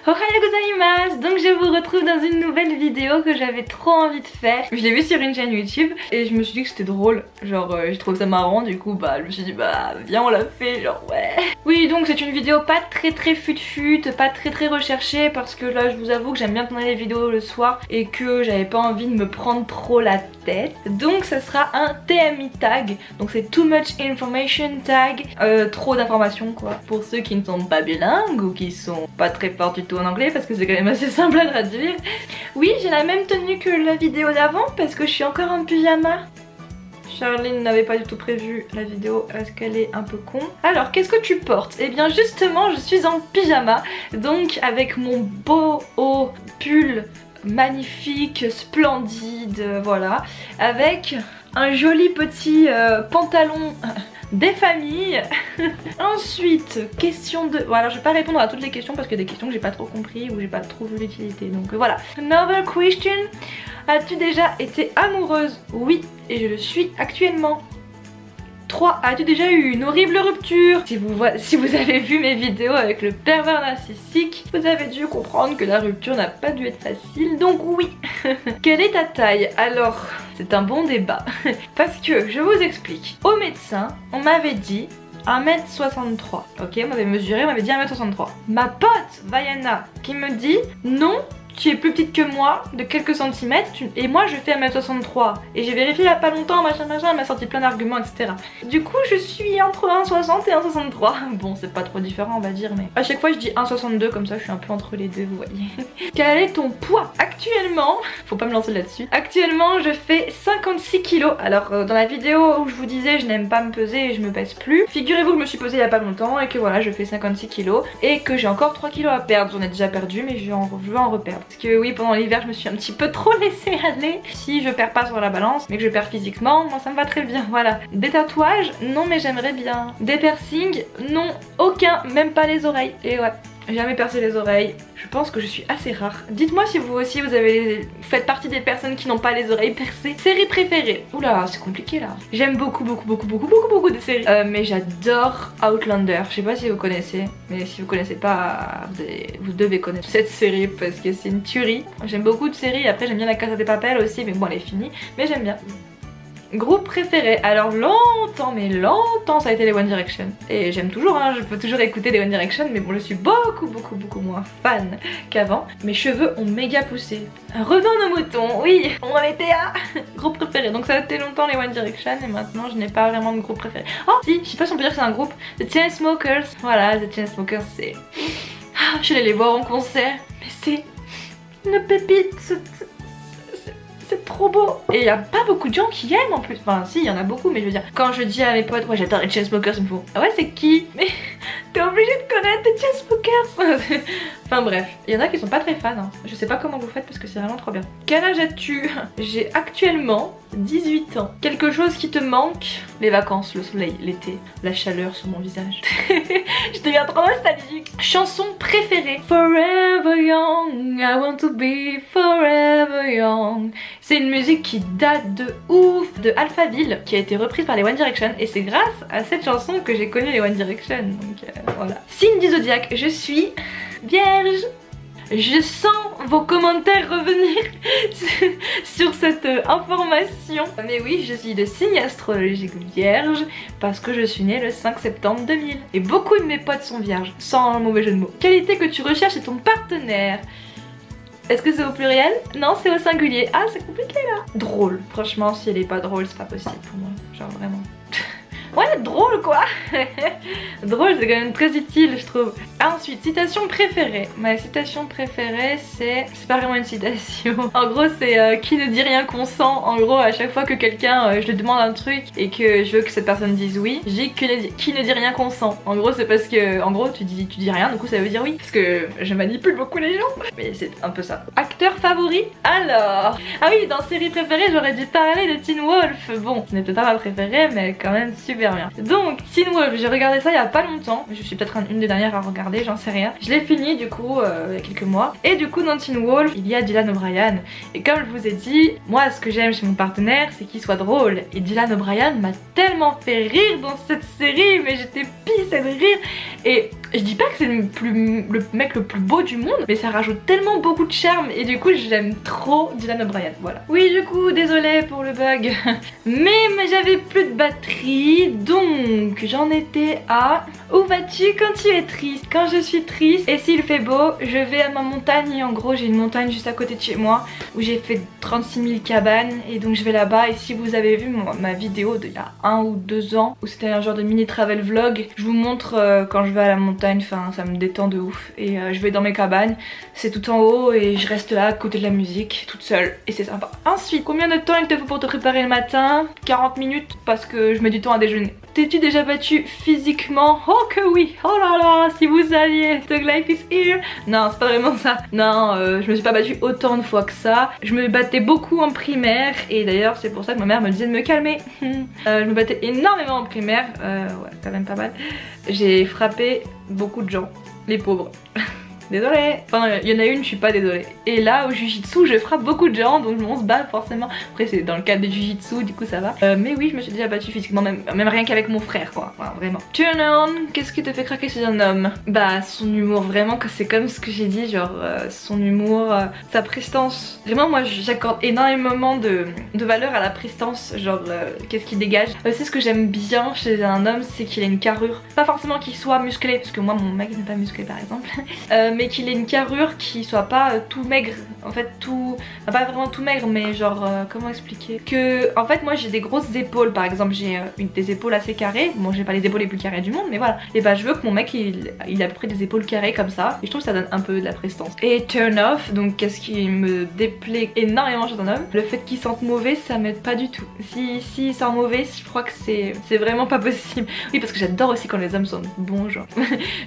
Ohayou gozaimasu. Donc je vous retrouve dans une nouvelle vidéo que j'avais trop envie de faire. Je l'ai vue sur une chaîne YouTube et je me suis dit que c'était drôle. Genre j'ai trouvé ça marrant, du coup bah je me suis dit bah viens on l'a fait, genre ouais. Oui, donc c'est une vidéo pas très fut-fut, pas très recherchée, parce que là je vous avoue que j'aime bien tourner les vidéos le soir et que j'avais pas envie de me prendre trop la tête. Donc ça sera un TMI tag, donc c'est Too Much Information tag, trop d'informations quoi. Pour ceux qui ne sont pas bilingues ou qui sont pas très forts du tout en anglais, parce que c'est quand même assez simple à traduire. Oui, j'ai la même tenue que la vidéo d'avant parce que je suis encore en pyjama. Charline n'avait pas du tout prévu la vidéo parce qu'elle est un peu con. Alors qu'est-ce que tu portes? Eh bien justement je suis en pyjama, donc avec mon beau haut pull magnifique, splendide, voilà, avec un joli petit pantalon des familles. Ensuite, question de... Voilà, je vais pas répondre à toutes les questions parce qu'il y a des questions que j'ai pas trop compris ou j'ai pas trop vu l'utilité, donc voilà. Another question. As-tu déjà été amoureuse? Oui, et je le suis actuellement. 3. As-tu déjà eu une horrible rupture? Si vous avez vu mes vidéos avec le pervers narcissique, vous avez dû comprendre que la rupture n'a pas dû être facile, donc oui. Quelle est ta taille? Alors, c'est un bon débat. Parce que, je vous explique. Au médecin, on m'avait dit 1m63. Ok, on m'avait mesuré, on m'avait dit 1m63. Ma pote, Vaiana, qui me dit non, tu es plus petite que moi de quelques centimètres et moi je fais 1m63 et j'ai vérifié il y a pas longtemps, machin, elle m'a sorti plein d'arguments, etc. Du coup je suis entre 1,60 et 1,63. Bon, c'est pas trop différent on va dire, mais à chaque fois je dis 1,62, comme ça je suis un peu entre les deux, vous voyez. Quel est ton poids? Actuellement, faut pas me lancer là-dessus, actuellement je fais 56 kilos. Alors dans la vidéo où je vous disais je n'aime pas me peser et je me pèse plus, figurez-vous que je me suis pesée il y a pas longtemps et que voilà je fais 56 kilos et que j'ai encore 3 kilos à perdre. J'en ai déjà perdu mais je veux en reperdre. Parce que oui, pendant l'hiver je me suis un petit peu trop laissée aller. Si je perds pas sur la balance mais que je perds physiquement, moi ça me va très bien, voilà. Des tatouages? Non, mais j'aimerais bien. Des piercings? Non, aucun, même pas les oreilles. Et ouais, jamais percé les oreilles. Je pense que je suis assez rare. Dites-moi si vous aussi faites partie des personnes qui n'ont pas les oreilles percées. Série préférée? Oula, c'est compliqué là. J'aime beaucoup de séries. Mais j'adore Outlander. Je sais pas si vous connaissez, mais si vous connaissez pas, vous devez connaître cette série parce que c'est une tuerie. J'aime beaucoup de séries. Après j'aime bien La Casa de Papel aussi, mais bon elle est finie. Mais j'aime bien. Groupe préféré? Alors longtemps, mais longtemps ça a été les One Direction. Et j'aime toujours, hein, je peux toujours écouter les One Direction, mais bon je suis beaucoup moins fan qu'avant. Mes cheveux ont méga poussé. Revenons aux moutons, oui, on en était à groupe préféré. Donc ça a été longtemps les One Direction et maintenant je n'ai pas vraiment de groupe préféré. Oh si, je sais pas si on peut dire que c'est un groupe. The Chainsmokers. Voilà, The Chainsmokers c'est... Ah, je suis allée les voir en concert, mais c'est une pépite. C'est trop beau. Et il y a pas beaucoup de gens qui aiment en plus. Enfin si, il y en a beaucoup, mais je veux dire, quand je dis à mes potes ouais j'adore les Chainsmokers, ils me font ah ouais c'est qui? Mais t'es obligé de connaître les Chainsmokers. Enfin bref, il y en a qui sont pas très fans, hein. Je sais pas comment vous faites parce que c'est vraiment trop bien. Quel âge as-tu? J'ai actuellement 18 ans. Quelque chose qui te manque? Les vacances, le soleil, l'été, la chaleur sur mon visage. Je deviens trop nostalgique. Chanson préférée? Forever Young, I want to be forever young. C'est une musique qui date de ouf, de Alphaville, qui a été reprise par les One Direction, et c'est grâce à cette chanson que j'ai connu les One Direction, donc voilà. Signe du zodiaque, je suis Vierge. Je sens vos commentaires revenir sur cette information. Mais oui, je suis de signe astrologique Vierge parce que je suis née le 5 septembre 2000. Et beaucoup de mes potes sont vierges, sans mauvais jeu de mots. Qualité que tu recherches chez ton partenaire? Est-ce que c'est au pluriel? Non, c'est au singulier. Ah, c'est compliqué là. Drôle. Franchement, si elle est pas drôle, c'est pas possible pour moi. Genre vraiment. Ouais, drôle quoi. Drôle, c'est quand même très utile je trouve. Ensuite, citation préférée. Ma citation préférée c'est pas vraiment une citation. En gros c'est qui ne dit rien consent. En gros à chaque fois que quelqu'un je lui demande un truc et que je veux que cette personne dise oui, je dis qui ne dit rien consent. En gros c'est parce que en gros tu dis rien, du coup ça veut dire oui. Parce que je manipule beaucoup les gens. Mais c'est un peu ça. Acteur favori? Alors, ah oui, dans série préférée j'aurais dû parler de Teen Wolf. Bon, ce n'est peut-être pas ma préférée mais quand même super bien. Donc Teen Wolf, j'ai regardé ça il y a pas longtemps. Je suis peut-être une des dernières à regarder, j'en sais rien. Je l'ai fini du coup il y a quelques mois. Et du coup dans Teen Wolf il y a Dylan O'Brien. Et comme je vous ai dit, moi ce que j'aime chez mon partenaire c'est qu'il soit drôle. Et Dylan O'Brien m'a tellement fait rire dans cette série, mais j'étais pissée de rire. Et Je dis pas que c'est le mec le plus beau du monde, mais ça rajoute tellement beaucoup de charme et du coup j'aime trop Dylan O'Brien, voilà. Oui du coup désolée pour le bug, mais j'avais plus de batterie, donc j'en étais à... Où vas-tu quand tu es triste? Quand je suis triste et s'il fait beau, je vais à ma montagne et en gros j'ai une montagne juste à côté de chez moi où j'ai fait 36 000 cabanes et donc je vais là-bas et si vous avez vu ma vidéo d'il y a 1 ou 2 ans où c'était un genre de mini travel vlog, je vous montre quand je vais à la montagne, enfin ça me détend de ouf et je vais dans mes cabanes, c'est tout en haut et je reste là à côté de la musique toute seule et c'est sympa. Ensuite, combien de temps il te faut pour te préparer le matin? 40 minutes parce que je mets du temps à déjeuner. T'es-tu déjà battu physiquement? Oh que oui! Oh là là, si vous saviez! The life is here! Non, c'est pas vraiment ça. Non, je me suis pas battue autant de fois que ça. Je me battais beaucoup en primaire et d'ailleurs c'est pour ça que ma mère me disait de me calmer. Je me battais énormément en primaire, ouais, quand même pas mal. J'ai frappé beaucoup de gens, les pauvres. Désolée. Enfin, il y en a une, je suis pas désolée. Et là, au jujitsu, je frappe beaucoup de gens, donc on se bat forcément. Après, c'est dans le cadre du jujitsu, du coup, ça va. Mais oui, je me suis déjà battue physiquement, même rien qu'avec mon frère, quoi. Enfin, vraiment. Turn on, qu'est-ce qui te fait craquer chez un homme? Bah, son humour, vraiment, que c'est comme ce que j'ai dit, genre, son humour, sa prestance. Vraiment, moi, j'accorde énormément de valeur à la prestance, genre, qu'est-ce qu'il dégage. C'est ce que j'aime bien chez un homme, c'est qu'il a une carrure. Pas forcément qu'il soit musclé, parce que moi, mon mec n'est pas musclé, par exemple. Mais qu'il ait une carrure qui soit pas tout maigre, en fait tout, pas vraiment tout maigre mais genre comment expliquer, que en fait moi j'ai des grosses épaules par exemple, j'ai des épaules assez carrées, bon j'ai pas les épaules les plus carrées du monde mais voilà, et bah je veux que mon mec il a à peu près des épaules carrées comme ça et je trouve que ça donne un peu de la prestance. Et turn off, donc qu'est-ce qui me déplaît énormément chez un homme, le fait qu'il sente mauvais ça m'aide pas du tout. Si sent mauvais, je crois que c'est vraiment pas possible. Oui parce que j'adore aussi quand les hommes sentent bon, genre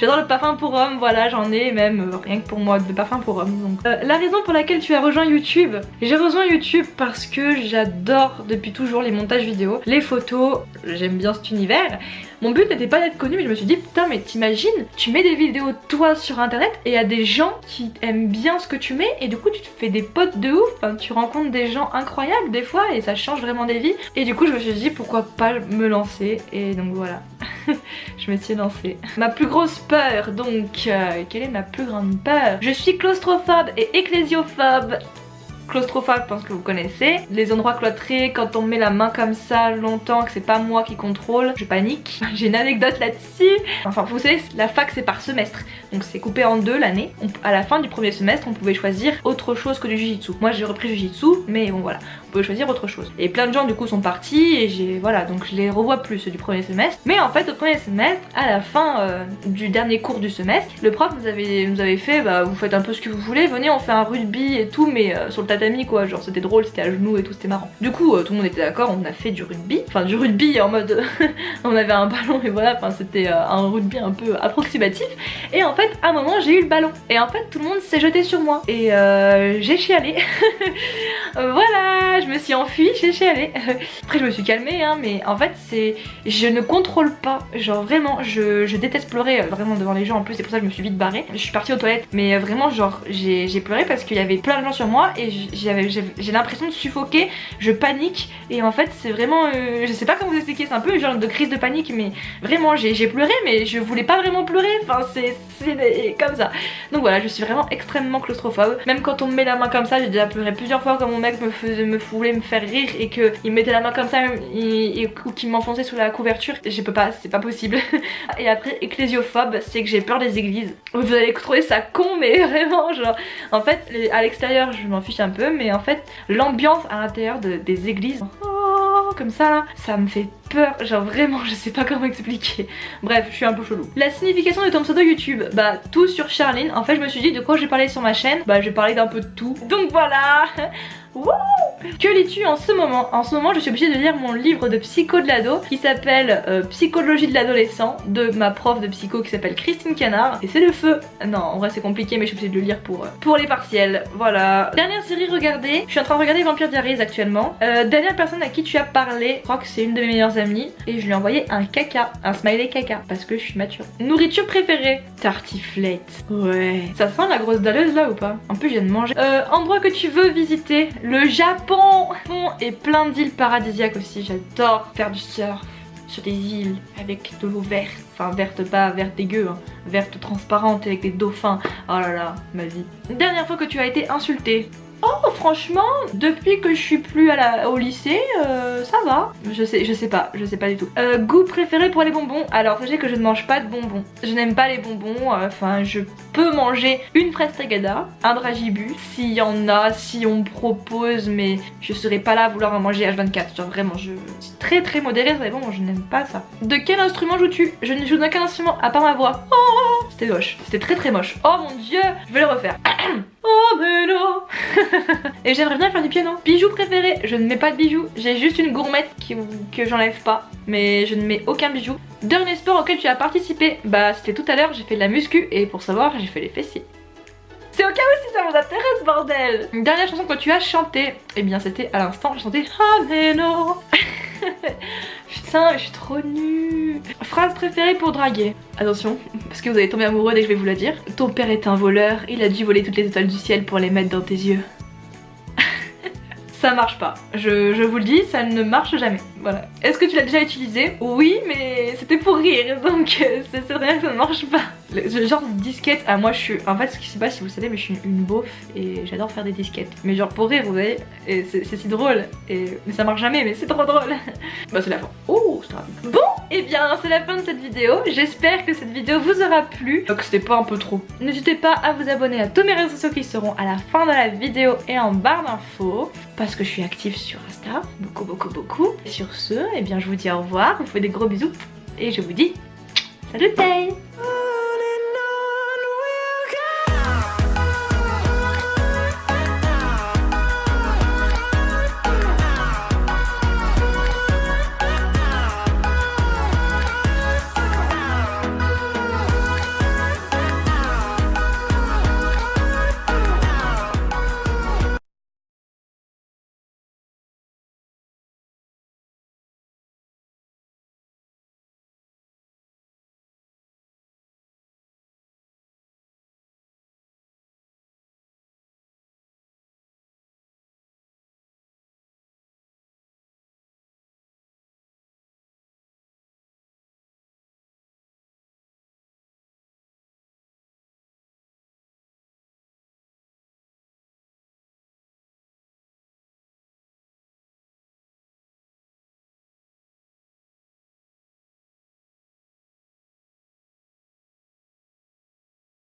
j'adore le parfum pour homme, voilà j'en ai même rien que pour moi de parfum pour homme. Donc la raison pour laquelle tu as rejoint YouTube, j'ai rejoint YouTube parce que j'adore depuis toujours les montages vidéo, les photos, j'aime bien cet univers. Mon but n'était pas d'être connu mais je me suis dit putain mais t'imagines, tu mets des vidéos de toi sur internet et il y a des gens qui aiment bien ce que tu mets et du coup tu te fais des potes de ouf, enfin, tu rencontres des gens incroyables des fois et ça change vraiment des vies et du coup je me suis dit pourquoi pas me lancer et donc voilà. Je me suis lancée. Ma plus grosse peur donc, quelle est ma plus grande peur? Je suis claustrophobe et ecclésiophobe. Claustrophobe, je pense que vous connaissez. Les endroits cloîtrés, quand on met la main comme ça longtemps, que c'est pas moi qui contrôle, je panique. J'ai une anecdote là-dessus. Enfin, vous savez, la fac c'est par semestre. Donc c'est coupé en deux l'année. À la fin du premier semestre, on pouvait choisir autre chose que du jujitsu. Moi j'ai repris jujitsu, mais bon voilà, on pouvait choisir autre chose. Et plein de gens du coup sont partis et voilà, donc je les revois plus ceux du premier semestre. Mais en fait au premier semestre, à la fin du dernier cours du semestre, le prof nous avait fait, bah vous faites un peu ce que vous voulez, venez on fait un rugby et tout, mais sur le tatami quoi, genre c'était drôle, c'était à genoux et tout, c'était marrant. Du coup tout le monde était d'accord, on a fait du rugby, enfin du rugby en mode on avait un ballon et voilà, enfin c'était un rugby un peu approximatif. Et en fait à un moment j'ai eu le ballon et en fait tout le monde s'est jeté sur moi et j'ai chialé. Voilà, je me suis enfuie, j'ai chialé. Après je me suis calmée hein, mais en fait c'est, je ne contrôle pas, genre vraiment je déteste pleurer vraiment devant les gens, en plus c'est pour ça que je me suis vite barrée. Je suis partie aux toilettes mais vraiment genre j'ai pleuré parce qu'il y avait plein de gens sur moi et j'ai l'impression de suffoquer, je panique et en fait c'est vraiment, je sais pas comment vous expliquer, c'est un peu une genre de crise de panique mais vraiment j'ai pleuré mais je voulais pas vraiment pleurer, enfin c'est comme ça. Donc voilà, je suis vraiment extrêmement claustrophobe, même quand on me met la main comme ça, j'ai déjà pleuré plusieurs fois quand mon mec voulait me faire rire et qu'il mettait la main comme ça et qu'il m'enfonçait sous la couverture, je peux pas, c'est pas possible. Et après ecclésiophobe, c'est que j'ai peur des églises. Vous allez trouver ça con mais vraiment genre, en fait à l'extérieur je m'en fiche un peu mais en fait l'ambiance à l'intérieur des églises, comme ça là, ça me fait peur, genre vraiment je sais pas comment expliquer. Bref, je suis un peu chelou. La signification de ton pseudo YouTube, bah tout sur Charline. En fait je me suis dit de quoi je vais parler sur ma chaîne, bah je vais parler d'un peu de tout. Donc voilà. Wouh! Que lis-tu en ce moment? En ce moment je suis obligée de lire mon livre de psycho de l'ado qui s'appelle Psychologie de l'adolescent de ma prof de psycho qui s'appelle Christine Canard et c'est le feu. Non en vrai c'est compliqué mais je suis obligée de le lire pour les partiels. Voilà. Dernière série regardée, je suis en train de regarder Vampire Diaries actuellement. Dernière personne à qui tu as parlé, je crois que c'est une de mes meilleures amies et je lui ai envoyé un caca, un smiley caca parce que je suis mature. Nourriture préférée, tartiflette. Ouais. Ça sent la grosse dalleuse là ou pas? En plus je viens de manger. Endroit que tu veux visiter, le Japon et plein d'îles paradisiaques aussi, j'adore faire du surf. sur des îles avec de l'eau verte. Enfin verte, pas verte dégueu, hein. Verte transparente avec des dauphins. Oh là là, ma vie. Dernière fois que tu as été insultée. Oh franchement, depuis que je suis plus au lycée, ça va. Je sais pas du tout. Goût préféré pour les bonbons. Alors sachez que je ne mange pas de bonbons. Je n'aime pas les bonbons, enfin je peux manger une fraise tagada, un dragibus, s'il y en a, si on me propose, mais je serai pas là à vouloir en manger H24. Genre vraiment, je suis très modérée sur les bonbons, je n'aime pas ça. De quel instrument joues-tu? Je ne joue d'aucun instrument à part ma voix. Oh, c'était moche, c'était très moche. Oh mon dieu, je vais le refaire. Oh mais non. Et j'aimerais bien faire du piano. Bijoux préférés, je ne mets pas de bijoux. J'ai juste une gourmette que j'enlève pas. Mais je ne mets aucun bijou. Dernier sport auquel tu as participé. Bah c'était tout à l'heure, j'ai fait de la muscu. Et pour savoir, j'ai fait les fessiers. C'est au cas où si ça vous intéresse, bordel. Une dernière chanson que tu as chantée. Eh bien c'était à l'instant, j'ai chanté Ah mais non. Putain, je suis trop nulle. Phrase préférée pour draguer. Attention, parce que vous allez tomber amoureux dès que je vais vous la dire. Ton père est un voleur, il a dû voler toutes les étoiles du ciel pour les mettre dans tes yeux. Ça marche pas. Je vous le dis, ça ne marche jamais. Voilà. Est-ce que tu l'as déjà utilisé? Oui, mais c'était pour rire, donc c'est rien que ça ne marche pas. Le genre de disquette, ah moi je suis... En fait, ce qui se passe, si vous le savez, mais je suis une beauf et j'adore faire des disquettes. Mais genre pour rire, vous voyez, et c'est si drôle. Mais ça marche jamais, mais c'est trop drôle. Bah c'est la fin. Oh, c'est rapide. Bon, et bien c'est la fin de cette vidéo. J'espère que cette vidéo vous aura plu. Donc c'était pas un peu trop. N'hésitez pas à vous abonner à tous mes réseaux sociaux qui seront à la fin de la vidéo et en barre d'infos. Parce que je suis active sur Insta, beaucoup. Et sur ce, eh bien je vous dis au revoir, vous fais des gros bisous et je vous dis salut.